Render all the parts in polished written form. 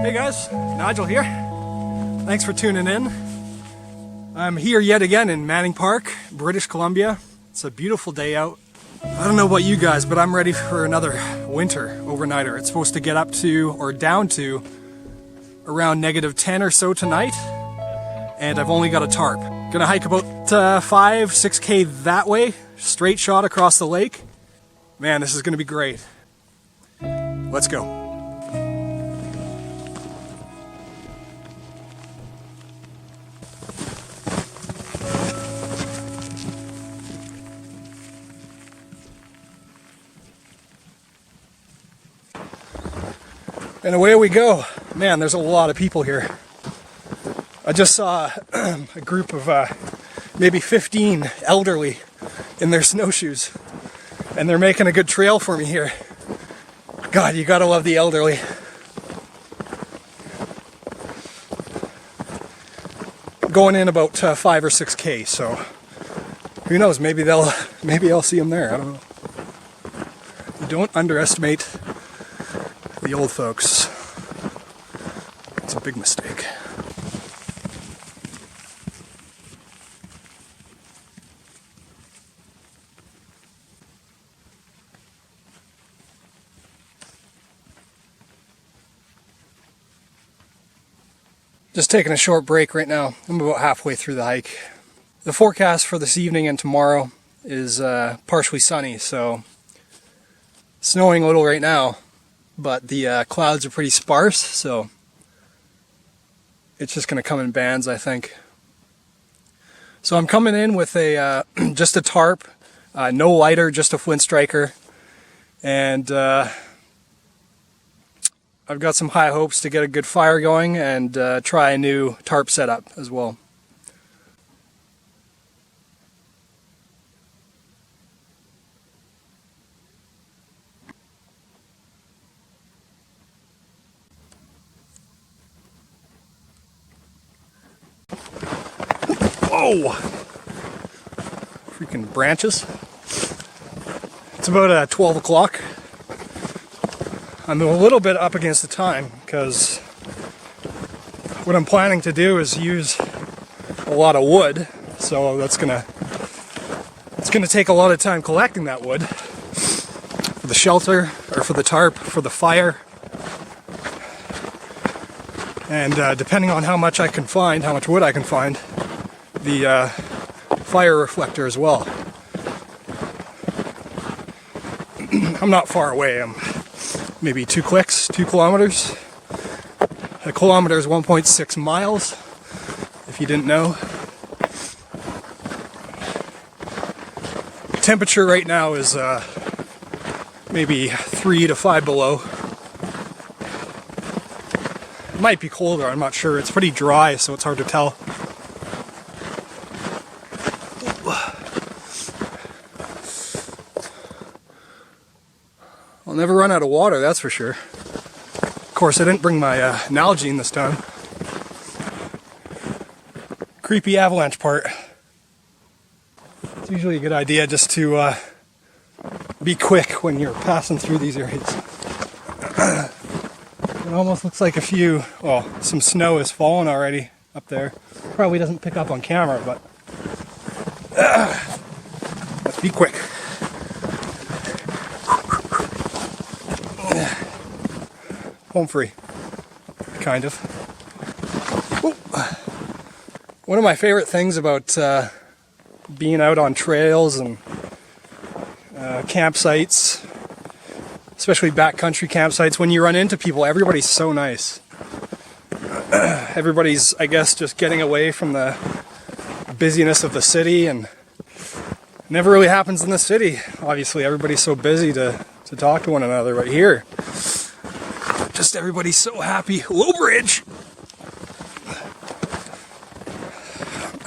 Hey guys, Nigel here. Thanks for tuning in. I'm here yet again in Manning Park, British Columbia. It's a beautiful day out. I don't know about you guys, but I'm ready for another winter overnighter. It's supposed to get up to, or down to, around -10 or so tonight. And I've only got a tarp. Gonna hike about 5-6K that way, straight shot across the lake. Man, this is gonna be great. Let's go. And away we go. Man, there's a lot of people here. I just saw a group of maybe 15 elderly in their snowshoes, and they're making a good trail for me here. God, you gotta love the elderly. Going in about 5 or 6K, so who knows? Maybe I'll see them there. I don't know. You don't underestimate the old folks. It's a big mistake. Just taking a short break right now. I'm about halfway through the hike. The forecast for this evening and tomorrow is partially sunny, so snowing a little right now, but the clouds are pretty sparse, so it's just going to come in bands, I think. So I'm coming in with a just a tarp, no lighter, just a flint striker, and I've got some high hopes to get a good fire going and try a new tarp setup as well. Whoa! Freaking branches. It's about 12 o'clock. I'm a little bit up against the time because what I'm planning to do is use a lot of wood, so it's gonna take a lot of time collecting that wood for the shelter, or for the tarp, for the fire, and depending on how much I can find, how much wood I can find, the fire reflector as well. I'm not far away. I'm maybe 2 kilometers. A kilometer is 1.6 miles, if you didn't know. Temperature right now is maybe 3 to 5 below. It might be colder, I'm not sure. It's pretty dry, so it's hard to tell. I'll never run out of water, that's for sure. Of course, I didn't bring my Nalgene this time. Creepy avalanche part. It's usually a good idea just to be quick when you're passing through these areas. It almost looks like some snow has fallen already up there. Probably doesn't pick up on camera, but let's be quick. Home free, kind of. Ooh. One of my favorite things about being out on trails and campsites, especially backcountry campsites, when you run into people, everybody's so nice. Everybody's, I guess, just getting away from the busyness of the city, and it never really happens in the city. Obviously, everybody's so busy to talk to one another, but here, just everybody's so happy. Low bridge!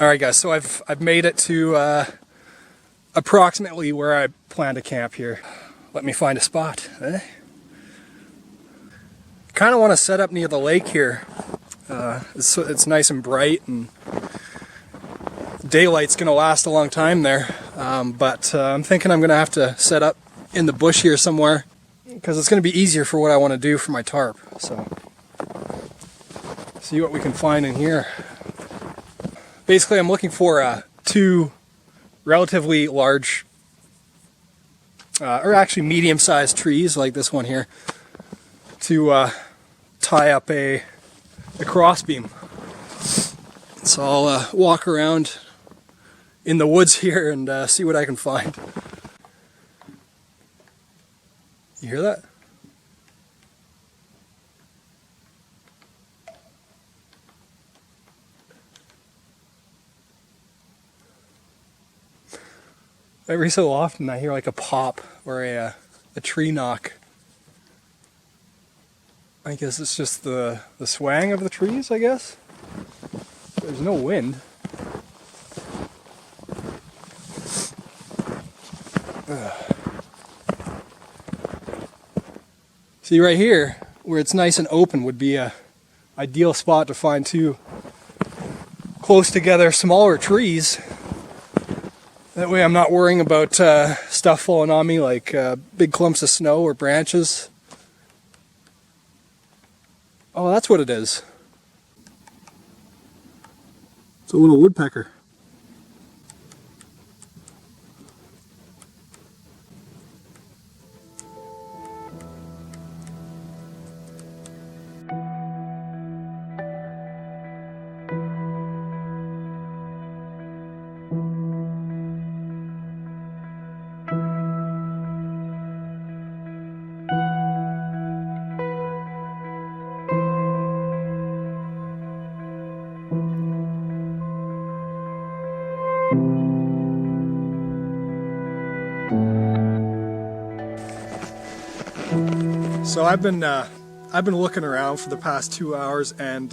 Alright guys, so I've made it to approximately where I plan to camp here. Let me find a spot. Kind of want to set up near the lake here. It's nice and bright, and daylight's going to last a long time there. But I'm thinking I'm going to have to set up in the bush here somewhere, because it's going to be easier for what I want to do for my tarp. So See what we can find in here. Basically, I'm looking for two relatively large, or actually medium-sized trees like this one here, to tie up a crossbeam. So I'll walk around in the woods here and see what I can find. You hear that? Every so often I hear like a pop or a tree knock. I guess it's just the swaying of the trees, I guess. There's no wind. See, right here, where it's nice and open, would be a ideal spot to find two close together smaller trees. That way I'm not worrying about stuff falling on me like big clumps of snow or branches. Oh, that's what it is. It's a little woodpecker. So I've been looking around for the past 2 hours, and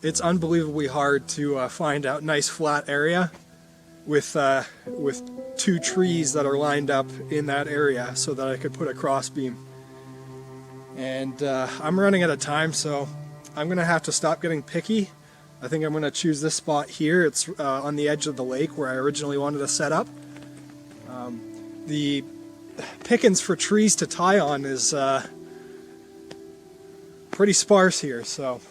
it's unbelievably hard to find a nice flat area with two trees that are lined up in that area so that I could put a crossbeam. And I'm running out of time, so I'm gonna have to stop getting picky. I think I'm gonna choose this spot here. It's on the edge of the lake where I originally wanted to set up. The pickings for trees to tie on is pretty sparse here, so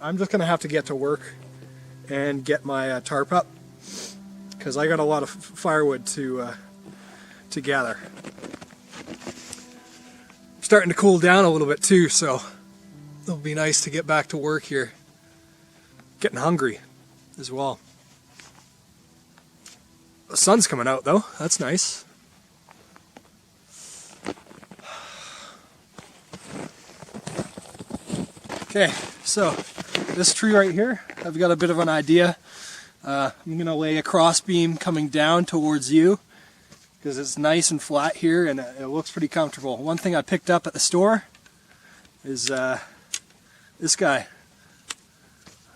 I'm just gonna have to get to work and get my tarp up, because I got a lot of firewood to gather. Starting to cool down a little bit too, so it'll be nice to get back to work here. Getting hungry as well. The sun's coming out though, that's nice. Okay, so this tree right here, I've got a bit of an idea. I'm going to lay a crossbeam coming down towards you because it's nice and flat here and it looks pretty comfortable. One thing I picked up at the store is this guy,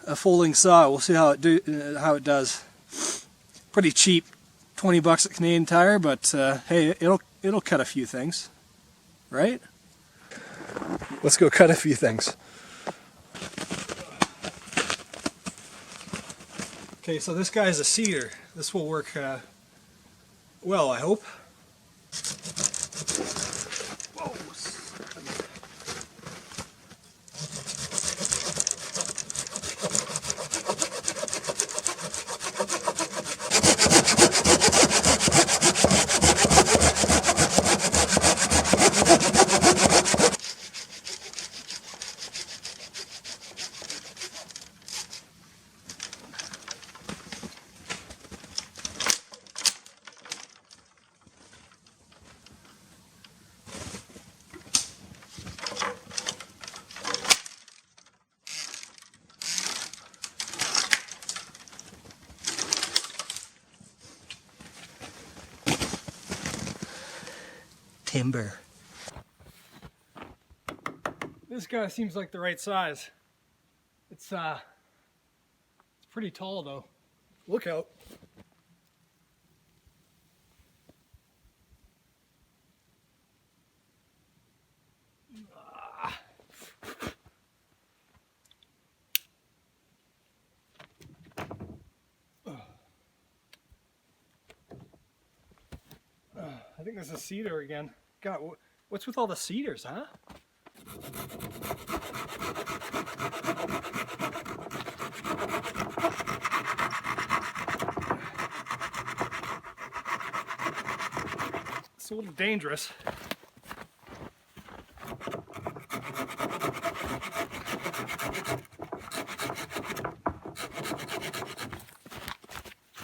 a folding saw. We'll see how it does. Pretty cheap, 20 bucks at Canadian Tire, but hey, it'll cut a few things, right? Let's go cut a few things. Okay, so this guy is a cedar. This will work well, I hope. Whoa. Timber. This guy seems like the right size. It's pretty tall though. Look out. I think this is cedar again. God, what's with all the cedars, huh? It's a little dangerous.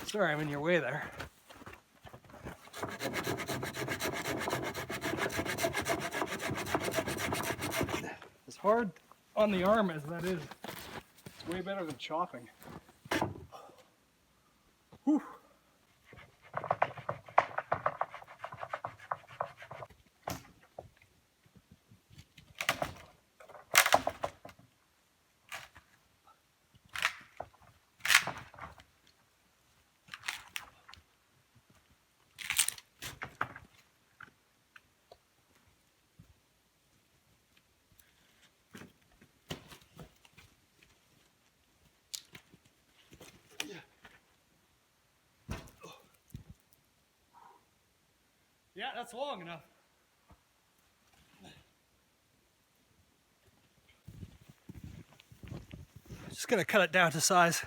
Sorry, I'm in your way there. As hard on the arm as that is, it's way better than chopping. Whew. Yeah, that's long enough. Just gonna cut it down to size.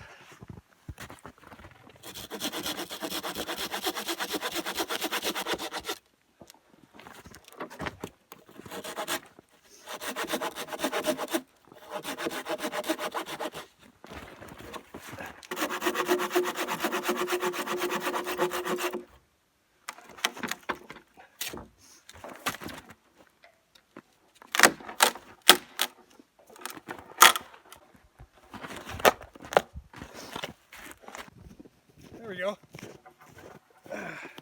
There we go.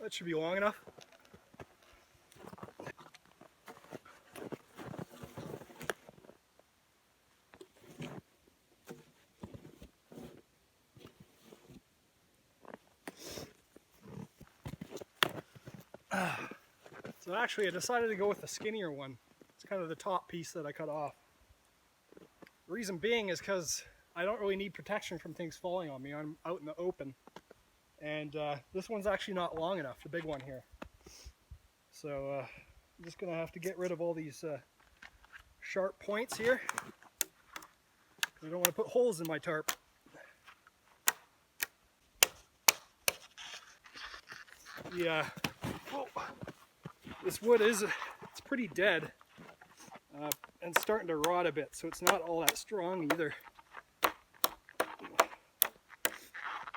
That should be long enough. So actually I decided to go with the skinnier one. It's kind of the top piece that I cut off. The reason being is because I don't really need protection from things falling on me. I'm out in the open. And this one's actually not long enough, the big one here. So I'm just gonna have to get rid of all these sharp points here. I don't want to put holes in my tarp. Yeah, oh, this wood it's pretty dead and starting to rot a bit, so it's not all that strong either.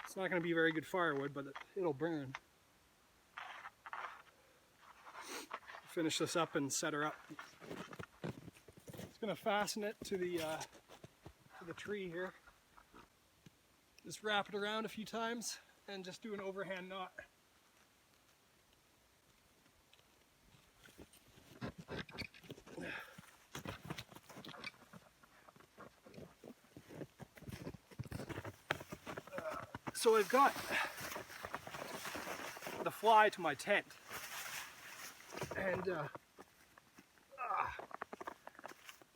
It's not going to be very good firewood, but it'll burn. Finish this up and set her up. Just going to fasten it to the tree here. Just wrap it around a few times and just do an overhand knot. So I've got the fly to my tent,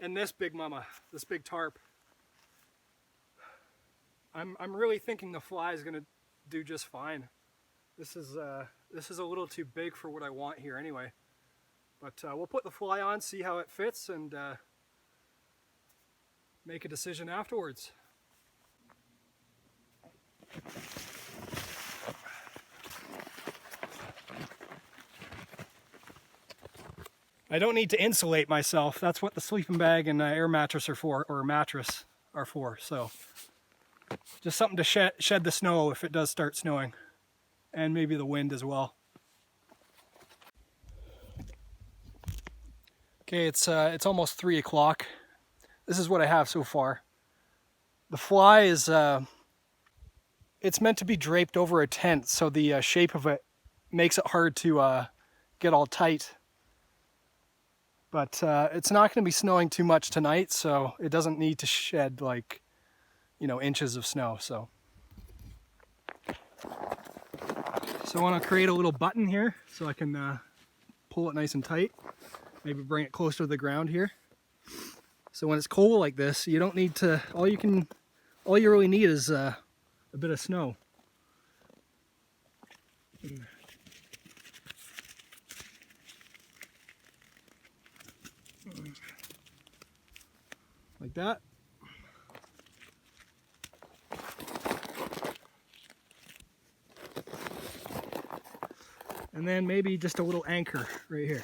and this big mama, this big tarp. I'm really thinking the fly is gonna do just fine. This is a little too big for what I want here anyway. But we'll put the fly on, see how it fits, and make a decision afterwards. I don't need to insulate myself. That's what the sleeping bag and air mattress are for, or mattress are for. So just something to shed the snow if it does start snowing, and maybe the wind as well. Okay, it's almost 3 o'clock. This is what I have so far. The fly is it's meant to be draped over a tent, so the shape of it makes it hard to get all tight. But it's not going to be snowing too much tonight, so it doesn't need to shed like, inches of snow. So I want to create a little button here so I can pull it nice and tight. Maybe bring it closer to the ground here. So when it's cold like this, you don't need to. All you really need is a bit of snow. Like that. And then maybe just a little anchor right here.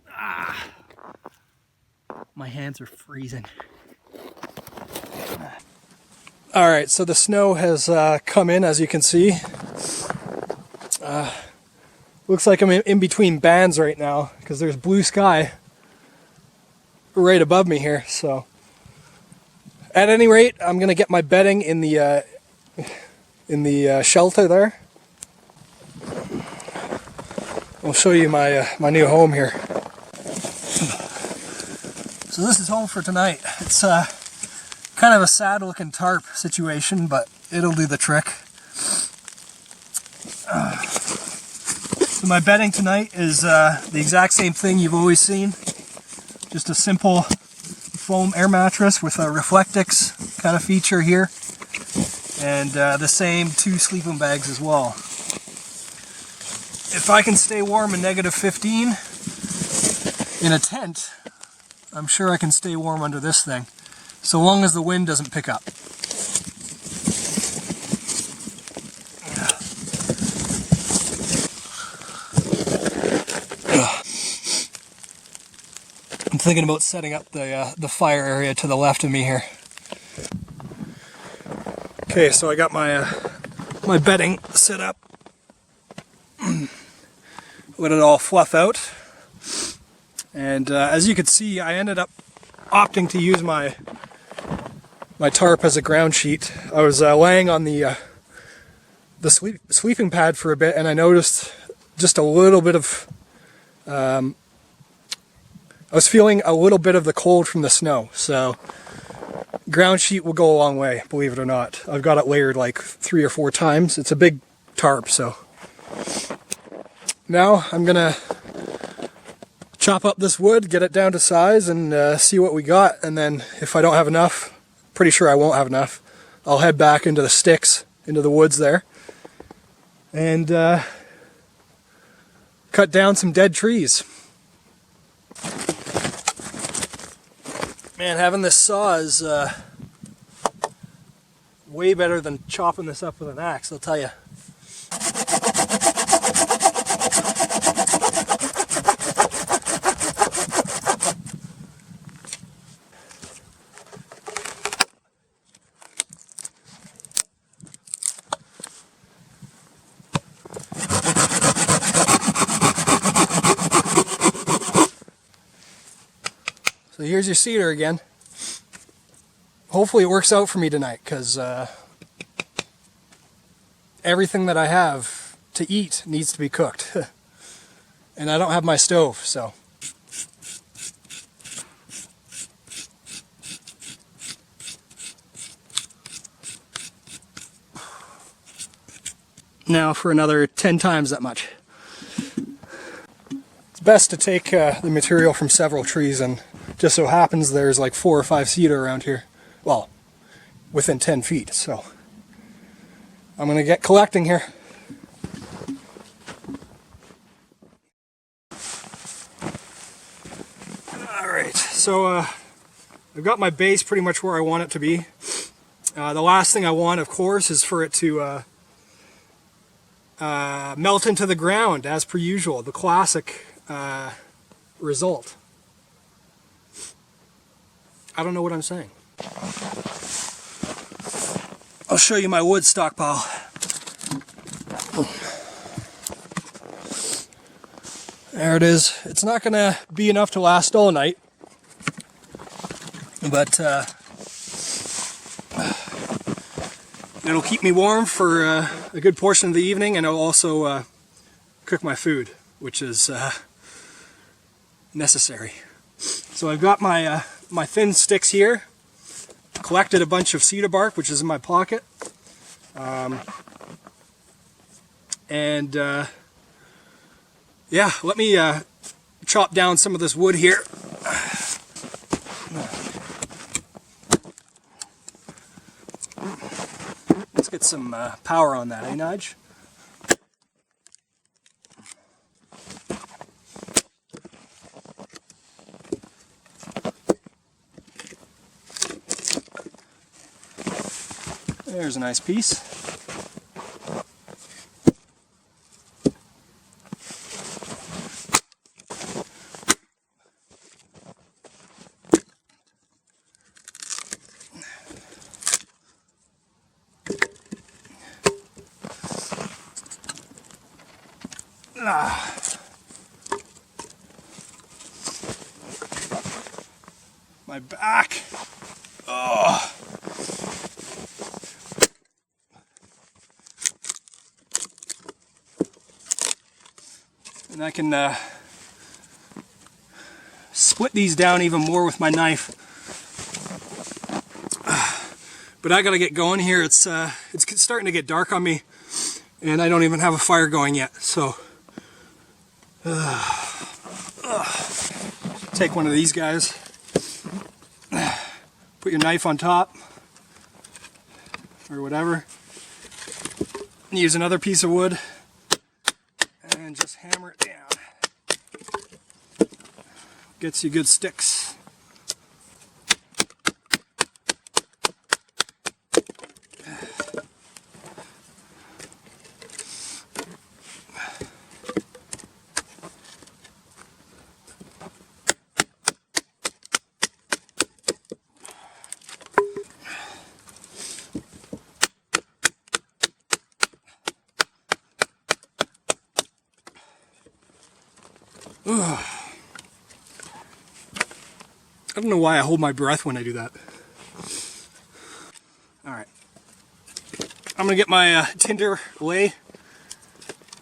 Ah, my hands are freezing. All right, so the snow has come in, as you can see. Looks like I'm in between bands right now because there's blue sky right above me here. So, at any rate, I'm gonna get my bedding in the shelter there. I'll show you my my new home here. So this is home for tonight. It's kind of a sad-looking tarp situation, but it'll do the trick. So my bedding tonight is the exact same thing you've always seen. Just a simple foam air mattress with a Reflectix kind of feature here. And the same 2 sleeping bags as well. If I can stay warm in -15 in a tent, I'm sure I can stay warm under this thing, so long as the wind doesn't pick up. I'm thinking about setting up the fire area to the left of me here. Okay, so I got my my bedding set up. Let it all fluff out. And as you can see, I ended up opting to use my tarp as a ground sheet. I was laying on the sleeping pad for a bit, and I noticed just a little bit of I was feeling a little bit of the cold from the snow, so ground sheet will go a long way, believe it or not. I've got it layered like 3 or 4 times. It's a big tarp, so now I'm gonna chop up this wood, get it down to size, and see what we got. And then if I don't have enough, pretty sure I won't have enough, I'll head back into the sticks, into the woods there, and cut down some dead trees. Man, having this saw is way better than chopping this up with an axe, I'll tell you. So here's your cedar again. Hopefully it works out for me tonight, because everything that I have to eat needs to be cooked. And I don't have my stove, so. Now for another 10 times that much. It's best to take the material from several trees, and just so happens there's like 4 or 5 cedar around here. Well, within 10 feet, so I'm gonna get collecting here. Alright, so I've got my base pretty much where I want it to be. The last thing I want, of course, is for it to melt into the ground, as per usual, the classic result. I don't know what I'm saying. I'll show you my wood stockpile. There it is. It's not going to be enough to last all night, but it'll keep me warm for a good portion of the evening, and it'll also cook my food, which is necessary. So I've got my my thin sticks here. Collected a bunch of cedar bark, which is in my pocket, and yeah, let me chop down some of this wood here. Let's get some power on that, eh, Nudge? There's a nice piece. My back. Oh. And I can split these down even more with my knife. But I gotta get going here. It's starting to get dark on me, and I don't even have a fire going yet. So take one of these guys. Put your knife on top, or whatever. And use another piece of wood, and just hammer it down. Gets you good sticks. Ugh. I don't know why I hold my breath when I do that. Alright. I'm gonna get my tinder lay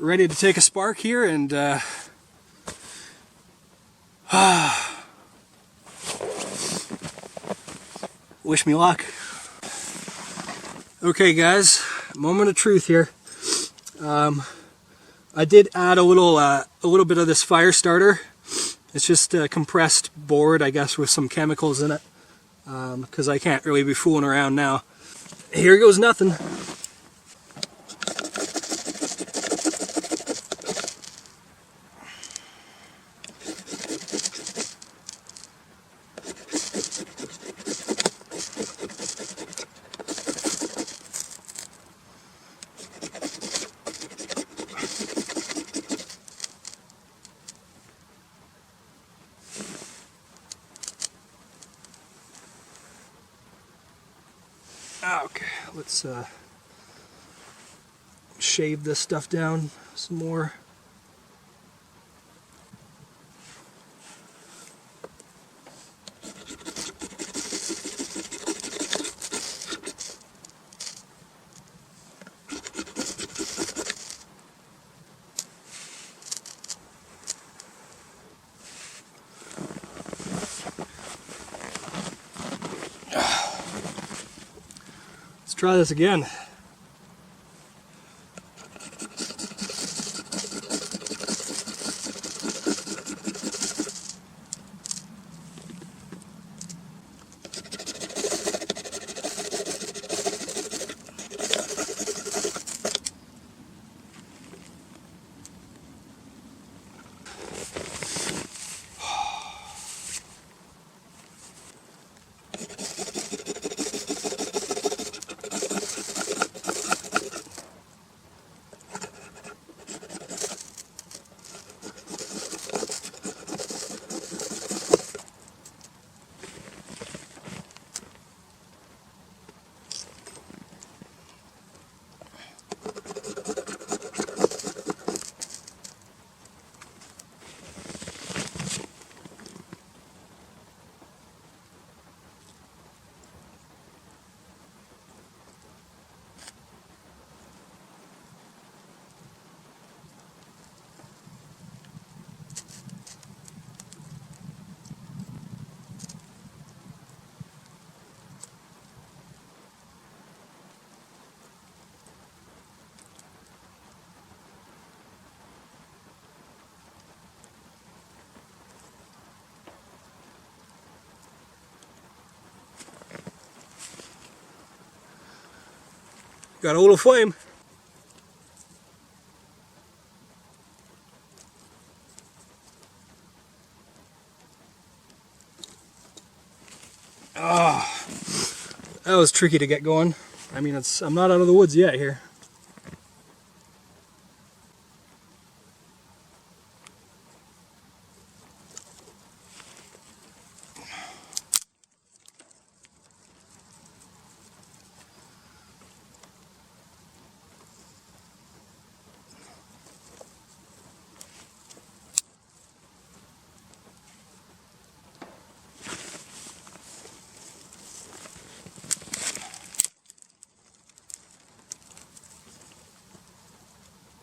ready to take a spark here, and wish me luck. Okay guys, moment of truth here. I did add a little bit of this fire starter. It's just a compressed board, I guess, with some chemicals in it, because I can't really be fooling around now. Here goes nothing. Okay, let's shave this stuff down some more. Let's try this again. Got a little flame. Oh, that was tricky to get going. I mean, I'm not out of the woods yet here.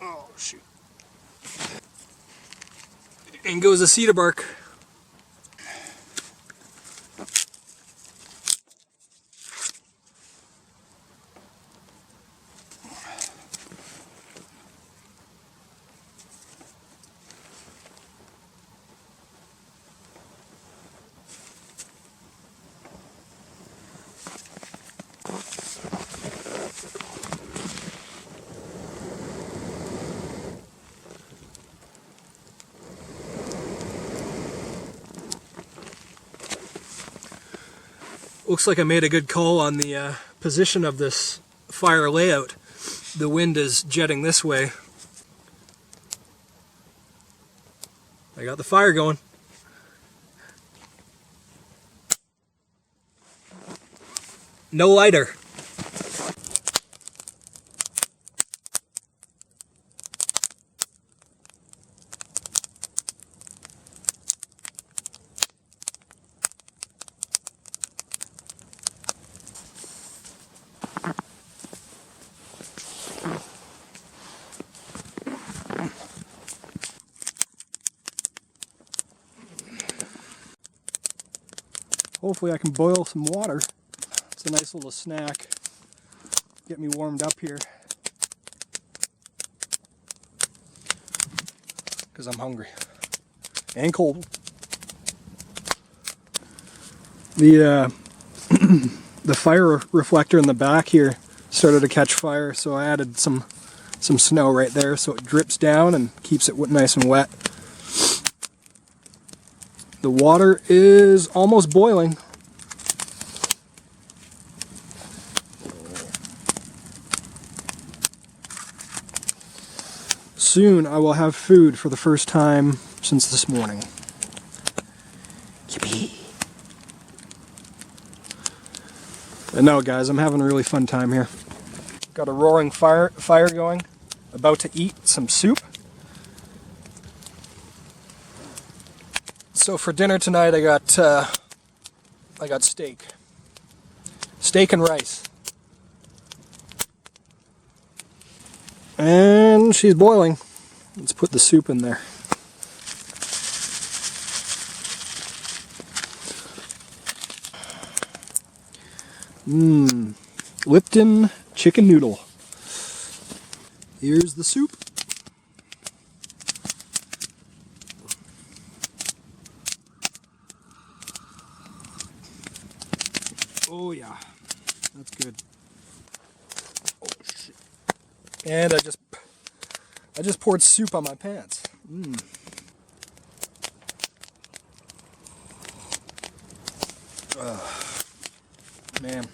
Oh, shoot. In goes the cedar bark. Looks like I made a good call on the position of this fire layout. The wind is jetting this way. I got the fire going. No lighter. Hopefully I can boil some water. It's a nice little snack. Get me warmed up here. Because I'm hungry. And cold. The the fire reflector in the back here started to catch fire, so I added some snow right there so it drips down and keeps it nice and wet. The water is almost boiling. Soon I will have food for the first time since this morning. Yippee! And no, guys, I'm having a really fun time here. Got a roaring fire going. About to eat some soup. So for dinner tonight, I got steak and rice, and she's boiling. Let's put the soup in there. Lipton chicken noodle. Here's the soup. Oh yeah, that's good. Oh shit! And I just poured soup on my pants. Man,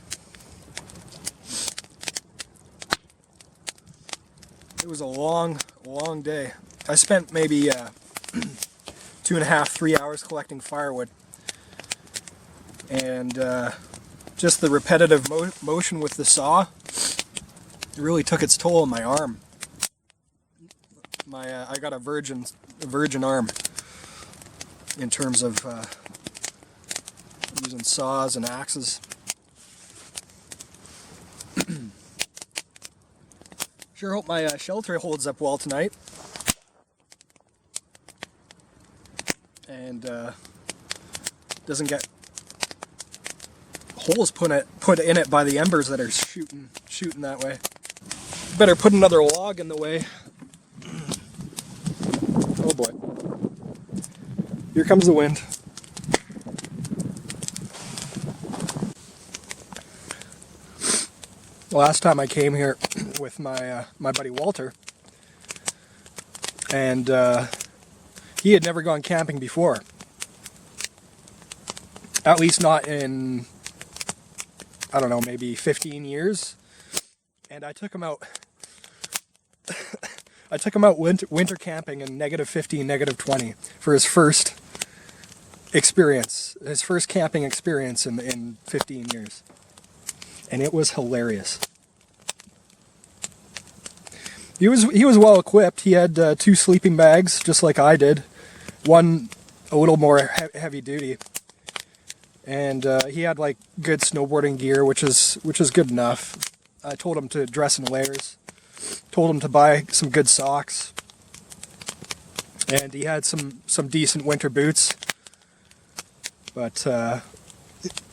it was a long day. I spent maybe 2.5, 3 hours collecting firewood, and just the repetitive motion with the saw, it really took its toll on my arm. I got a virgin arm in terms of using saws and axes. Sure hope my shelter holds up well tonight, and doesn't get holes put in it by the embers that are shooting that way. Better put another log in the way. Oh boy. Here comes the wind. The last time I came here with my buddy Walter, and he had never gone camping before. At least not in, I don't know, maybe 15 years. and I took him out. I took him out winter camping in -15, -20 for his first experience, his first camping experience in 15 years. And it was hilarious. He was well equipped. He had 2 sleeping bags, just like I did. One a little more heavy duty, and he had like good snowboarding gear, which is good enough. I told him to dress in layers. Told him to buy some good socks, and he had some decent winter boots. But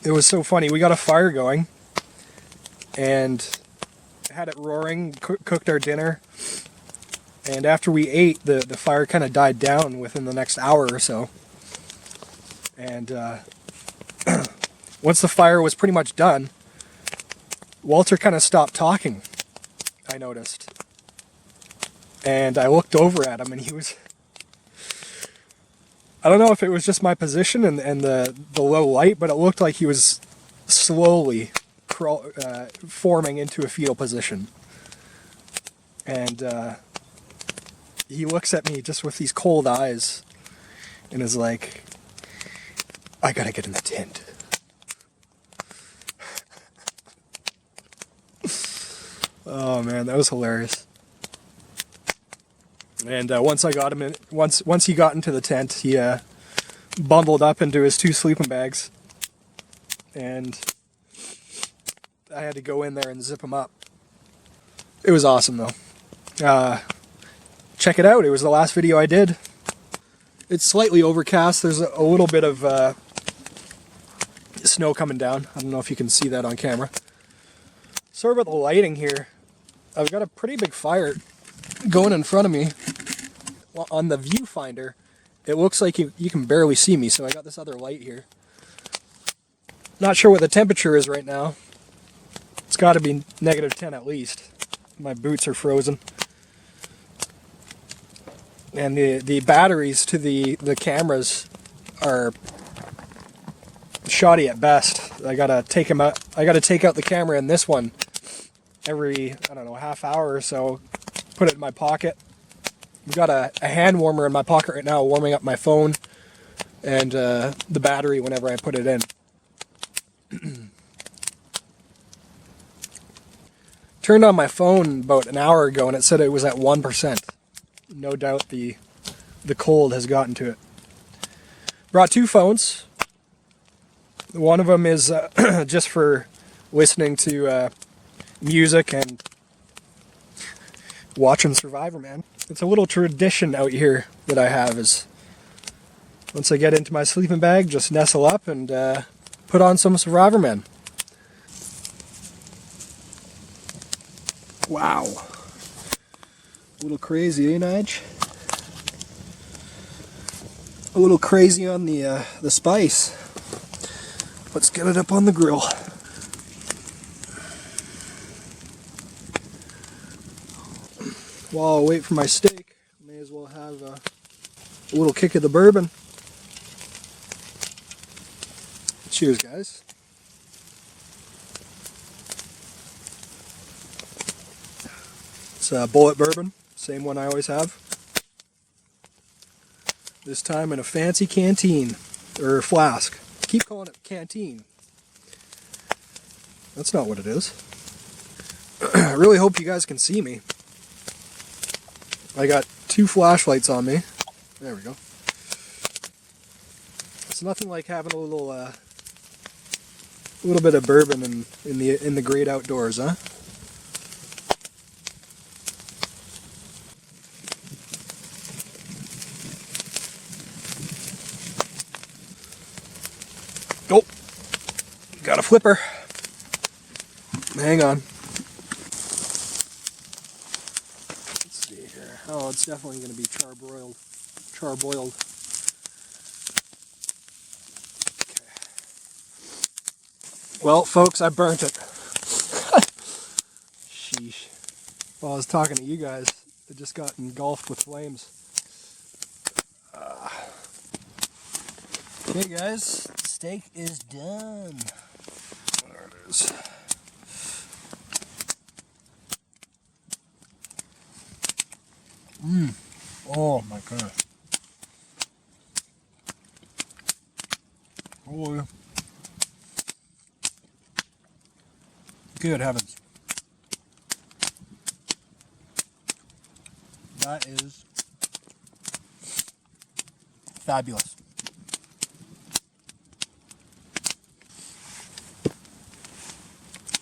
it was so funny. We got a fire going, and had it roaring, cooked our dinner, and after we ate, the fire kind of died down within the next hour or so. And once the fire was pretty much done, Walter kind of stopped talking, I noticed. And I looked over at him, and he was... I don't know if it was just my position and the low light, but it looked like he was slowly forming into a fetal position. And he looks at me just with these cold eyes and is like, I gotta get in the tent. Oh man, that was hilarious. And once I got him in, once he got into the tent, he bundled up into his 2 sleeping bags, and I had to go in there and zip him up. It was awesome though. Check it out. It was the last video I did. It's slightly overcast. There's a little bit of snow coming down. I don't know if you can see that on camera. Sorry about the lighting here. I've got a pretty big fire going in front of me. Well, on the viewfinder, it looks like you can barely see me, so I got this other light here. Not sure what the temperature is right now. It's got to be -10 at least. My boots are frozen. And the batteries to the cameras are shoddy at best. I gotta take them out. I gotta take out the camera in this one every, I don't know, half hour or so. Put it in my pocket. I've got a hand warmer in my pocket right now, warming up my phone and the battery whenever I put it in. Turned on my phone about an hour ago and it said it was at 1%. No doubt the cold has gotten to it. Brought 2 phones. One of them is just for listening to music and watching Survivor Man. It's a little tradition out here that I have, is once I get into my sleeping bag, just nestle up and put on some Survivor Man. Wow. A little crazy, eh, Nige? A little crazy on the spice. Let's get it up on the grill. While I wait for my steak, may as well have a little kick of the bourbon. Cheers, guys. It's a bullet bourbon, same one I always have. This time in a fancy canteen, or flask. I keep calling it canteen. That's not what it is. I really hope you guys can see me. I got 2 flashlights on me. There we go. It's nothing like having a little bit of bourbon in the great outdoors, huh? Oh, got a flipper. Hang on. Oh, it's definitely going to be charbroiled. Okay. Well, folks, I burnt it. Sheesh. While I was talking to you guys, it just got engulfed with flames. Okay, guys, the steak is done. There it is. Oh my goodness. Oh, yeah. Good heavens. That is fabulous.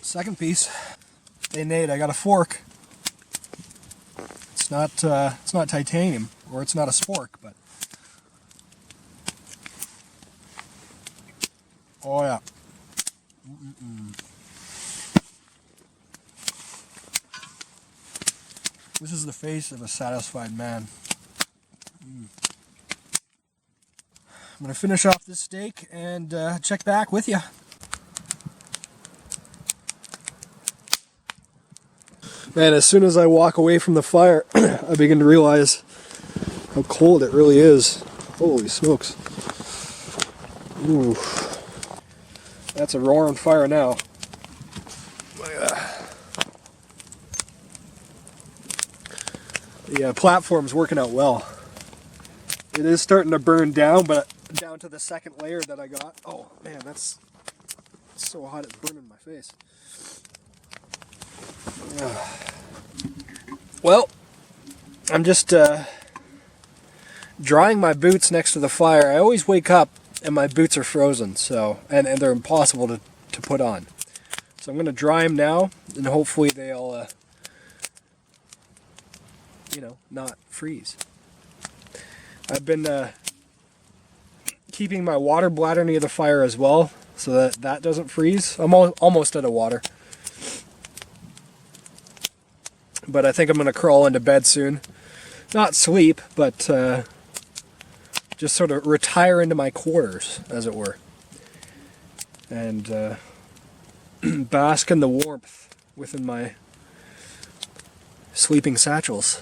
Second piece. Hey Nate, I got a fork. It's not titanium, or it's not a spork, but oh yeah. This is the face of a satisfied man. I'm gonna finish off this steak and check back with you. Man, as soon as I walk away from the fire, I begin to realize how cold it really is. Holy smokes. Ooh. That's a roaring fire now. The platform's working out well. It is starting to burn down, but down to the second layer that I got. Oh man, that's so hot it's burning my face. Well, I'm just drying my boots next to the fire. I always wake up and my boots are frozen, so and they're impossible to put on. So I'm going to dry them now, and hopefully they'll, not freeze. I've been keeping my water bladder near the fire as well, so that doesn't freeze. I'm almost out of water. But I think I'm going to crawl into bed soon. Not sleep, but just sort of retire into my quarters, as it were. And bask in the warmth within my sleeping satchels.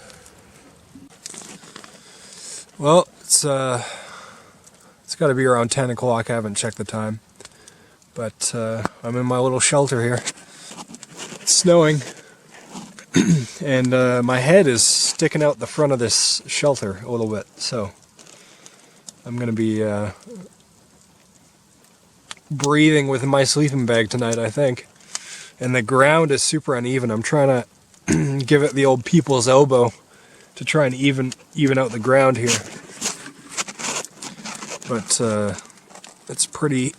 Well, it's got to be around 10 o'clock. I haven't checked the time. But I'm in my little shelter here. It's snowing. And my head is sticking out the front of this shelter a little bit, so I'm going to be breathing with my sleeping bag tonight, I think. And the ground is super uneven. I'm trying to give it the old people's elbow to try and even out the ground here. But it's pretty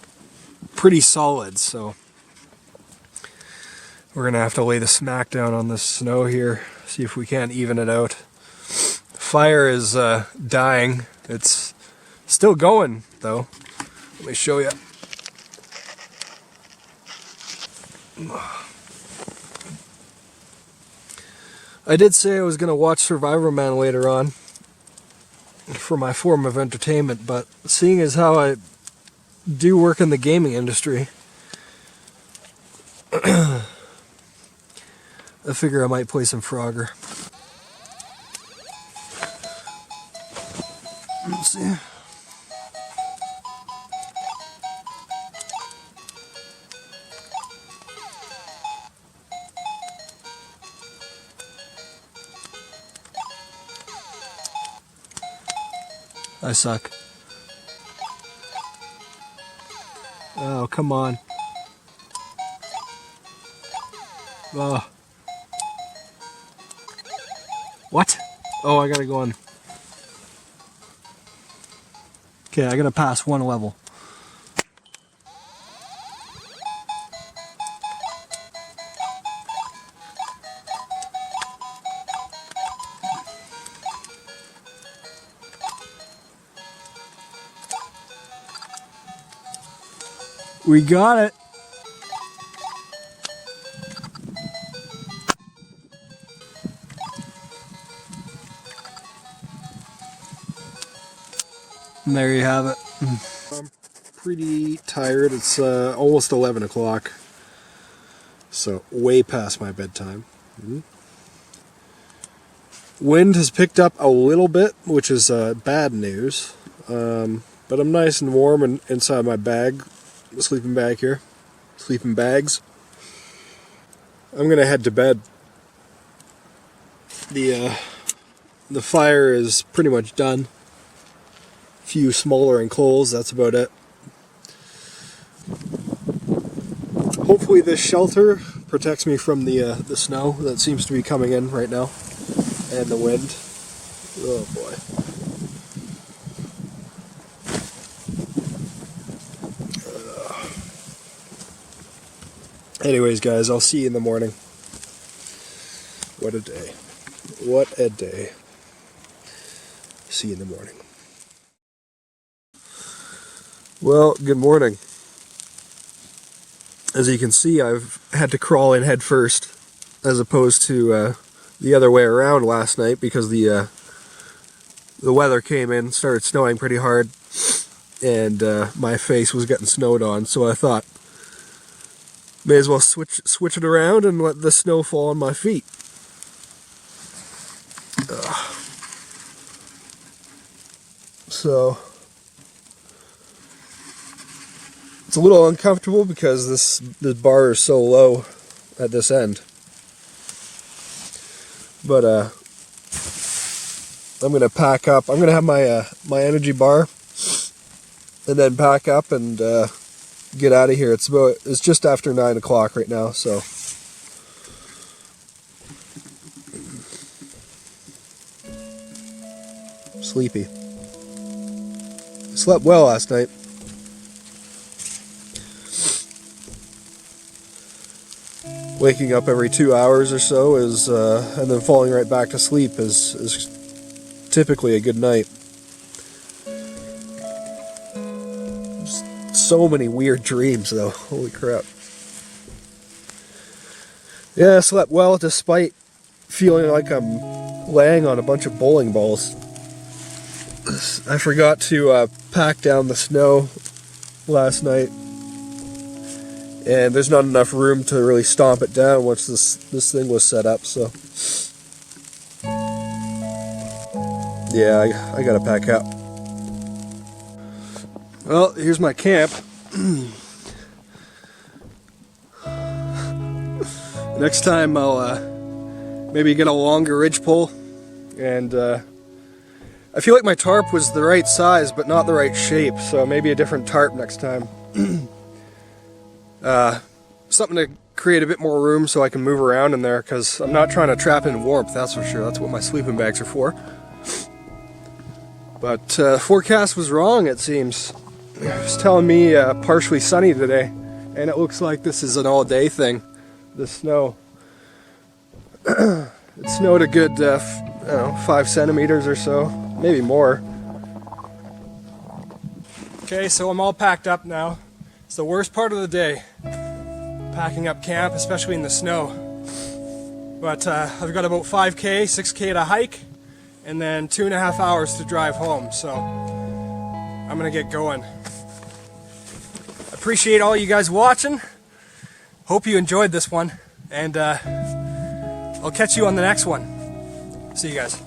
solid, so we're going to have to lay the smack down on this snow here, see if we can't even it out. The fire is dying. It's still going, though. Let me show you. I did say I was going to watch Survivor Man later on for my form of entertainment, but seeing as how I do work in the gaming industry, I figure I might play some Frogger. Let's see. I suck. Oh, come on. Oh. What? Oh, I gotta go on. Okay, I gotta pass one level. We got it. And there you have it. I'm pretty tired. It's almost 11 o'clock. So way past my bedtime. Wind has picked up a little bit, which is bad news. But I'm nice and warm and inside my bag, the sleeping bag here. Sleeping bags. I'm gonna head to bed. The The fire is pretty much done. A few smoldering coals, that's about it. Hopefully this shelter protects me from the snow that seems to be coming in right now, and the wind. Oh boy. Anyways, guys, I'll see you in the morning. What a day. What a day. See you in the morning. Well, good morning. As you can see, I've had to crawl in head first, as opposed to the other way around last night, because the weather came in, started snowing pretty hard, and my face was getting snowed on, so I thought, may as well switch it around and let the snow fall on my feet. So it's a little uncomfortable because this bar is so low at this end. But I'm gonna pack up. I'm gonna have my energy bar, and then pack up and get out of here. It's just after 9 o'clock right now, so sleepy. Slept well last night. Waking up every 2 hours or so and then falling right back to sleep is typically a good night. So many weird dreams, though. Holy crap. Yeah, I slept well despite feeling like I'm laying on a bunch of bowling balls. I forgot to pack down the snow last night, and there's not enough room to really stomp it down once this thing was set up, so yeah, I gotta pack up. Well, here's my camp. Next time I'll maybe get a longer ridge pole, and I feel like my tarp was the right size but not the right shape, so maybe a different tarp next time. Something to create a bit more room so I can move around in there, because I'm not trying to trap in warmth, that's for sure. That's what my sleeping bags are for. But forecast was wrong, it seems. It was telling me partially sunny today, and it looks like this is an all-day thing, the snow. It snowed a good 5 centimeters or so, maybe more. Okay, so I'm all packed up now. It's the worst part of the day, packing up camp, especially in the snow. But I've got about 5K, 6K to hike, and then 2.5 hours to drive home, so I'm gonna get going. Appreciate all you guys watching. Hope you enjoyed this one, and I'll catch you on the next one. See you guys.